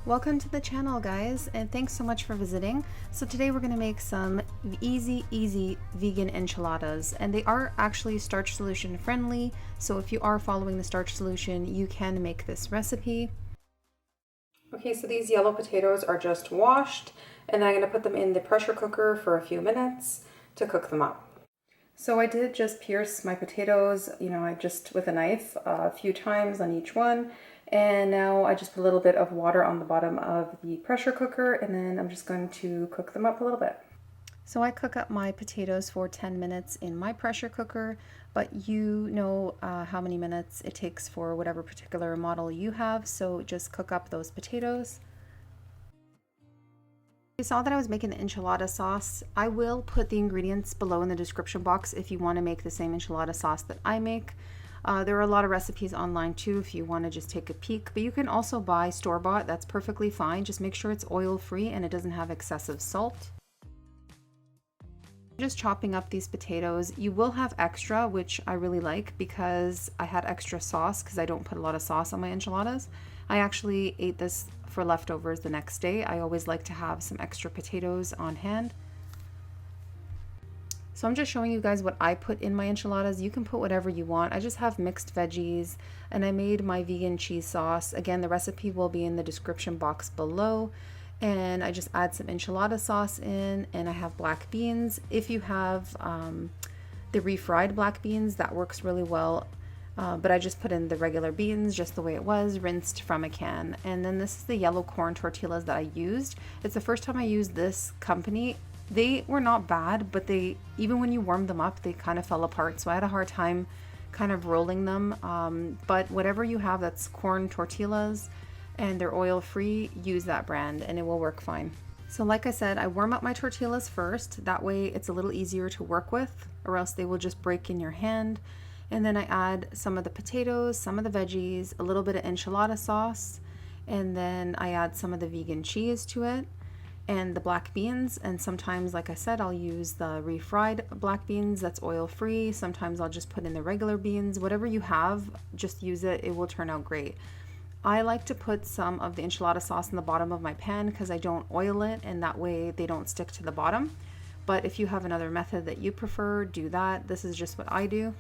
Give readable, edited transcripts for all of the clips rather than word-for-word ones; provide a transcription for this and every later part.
Welcome to the channel, guys, and thanks so much for visiting. So today we're going to make some easy vegan enchiladas, and they are actually Starch Solution friendly, so if you are following the Starch Solution, you can make this recipe. Okay, so these yellow potatoes are just washed, and I'm going to put them in the pressure cooker for a few minutes to cook them up. So I did just pierce my potatoes, I just with a knife a few times on each one. And now I just put a little bit of water on the bottom of the pressure cooker, and then I'm just going to cook them up a little bit. So I cook up my potatoes for 10 minutes in my pressure cooker, but you know how many minutes it takes for whatever particular model you have, so just cook up those potatoes. You saw that I was making the enchilada sauce. I will put the ingredients below in the description box if you want to make the same enchilada sauce that I make. There are a lot of recipes online too if you want to just take a peek, but you can also buy store-bought. That's perfectly fine. Just make sure it's oil-free and it doesn't have excessive salt. Just chopping up these potatoes. You will have extra, which I really like because I had extra sauce because I don't put a lot of sauce on my enchiladas. I actually ate this for leftovers the next day. I always like to have some extra potatoes on hand. So I'm just showing you guys what I put in my enchiladas. You can put whatever you want. I just have mixed veggies, and I made my vegan cheese sauce. Again, the recipe will be in the description box below. And I just add some enchilada sauce in, and I have black beans. If you have the refried black beans, that works really well. But I just put in the regular beans just the way it was, rinsed from a can. And then this is the yellow corn tortillas that I used. It's the first time I used this company. They were not bad, but even when you warmed them up, they kind of fell apart. So I had a hard time kind of rolling them. But whatever you have that's corn tortillas and they're oil-free, use that brand and it will work fine. So like I said, I warm up my tortillas first. That way it's a little easier to work with, or else they will just break in your hand. And then I add some of the potatoes, some of the veggies, a little bit of enchilada sauce, and then I add some of the vegan cheese to it, and the black beans. And sometimes, like I said, I'll use the refried black beans that's oil-free. Sometimes I'll just put in the regular beans. Whatever you have, just use it. It will turn out great. I like to put some of the enchilada sauce in the bottom of my pan because I don't oil it, and that way they don't stick to the bottom. But if you have another method that you prefer, do that. This is just what I do.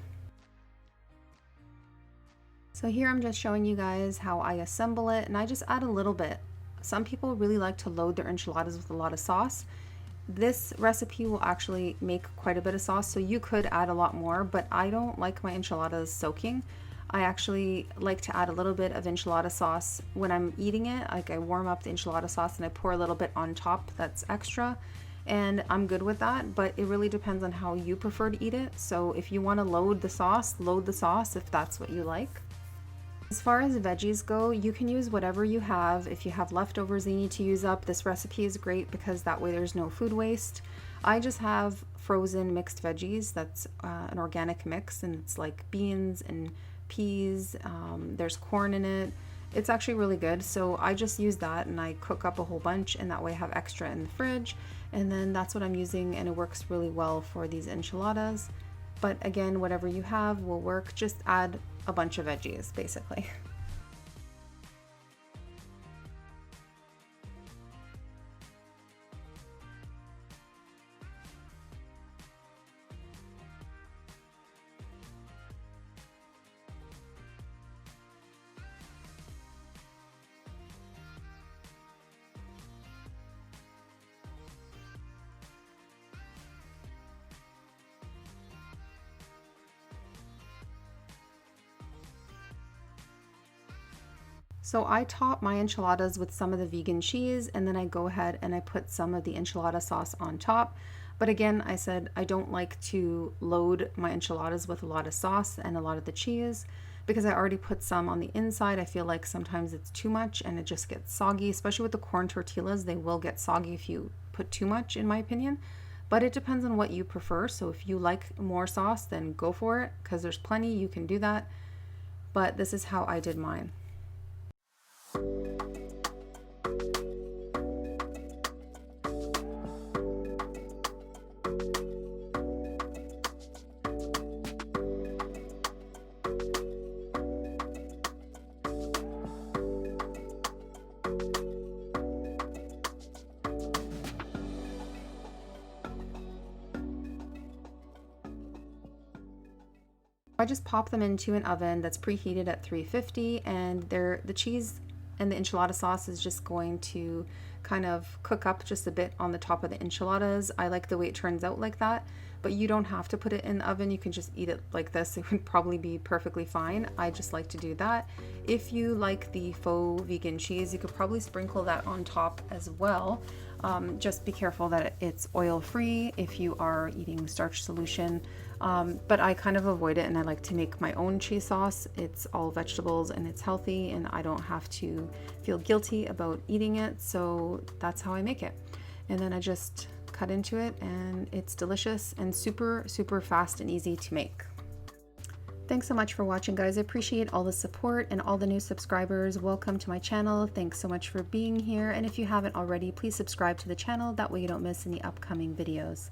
So here I'm just showing you guys how I assemble it, and I just add a little bit. Some people really like to load their enchiladas with a lot of sauce. This recipe will actually make quite a bit of sauce, so you could add a lot more, but I don't like my enchiladas soaking. I actually like to add a little bit of enchilada sauce when I'm eating it. Like, I warm up the enchilada sauce and I pour a little bit on top that's extra, and I'm good with that, but it really depends on how you prefer to eat it. So if you want to load the sauce if that's what you like. As far as veggies go, you can use whatever you have. If you have leftovers you need to use up, this recipe is great because that way there's no food waste. I just have frozen mixed veggies. That's an organic mix, and it's like beans and peas. There's corn in it. It's actually really good. So I just use that and I cook up a whole bunch, and that way I have extra in the fridge. And then that's what I'm using, and it works really well for these enchiladas. But again, whatever you have will work. Just add a bunch of veggies, basically. So I top my enchiladas with some of the vegan cheese, and then I go ahead and I put some of the enchilada sauce on top. But again, I said I don't like to load my enchiladas with a lot of sauce and a lot of the cheese because I already put some on the inside. I feel like sometimes it's too much and it just gets soggy, especially with the corn tortillas. They will get soggy if you put too much, in my opinion. But it depends on what you prefer. So if you like more sauce, then go for it because there's plenty. You can do that. But this is how I did mine. I just pop them into an oven that's preheated at 350, and the cheese and the enchilada sauce is just going to kind of cook up just a bit on the top of the enchiladas. I like the way it turns out like that, but you don't have to put it in the oven. You can just eat it like this. It would probably be perfectly fine. I just like to do that. If you like the faux vegan cheese, you could probably sprinkle that on top as well. Just be careful that it's oil free if you are eating Starch Solution. But I kind of avoid it, and I like to make my own cheese sauce. It's all vegetables and it's healthy, and I don't have to feel guilty about eating it. So that's how I make it. And then I just cut into it, and it's delicious and super, super fast and easy to make. Thanks so much for watching, guys. I appreciate all the support and all the new subscribers. Welcome to my channel. Thanks so much for being here. And if you haven't already, please subscribe to the channel. That way you don't miss any upcoming videos.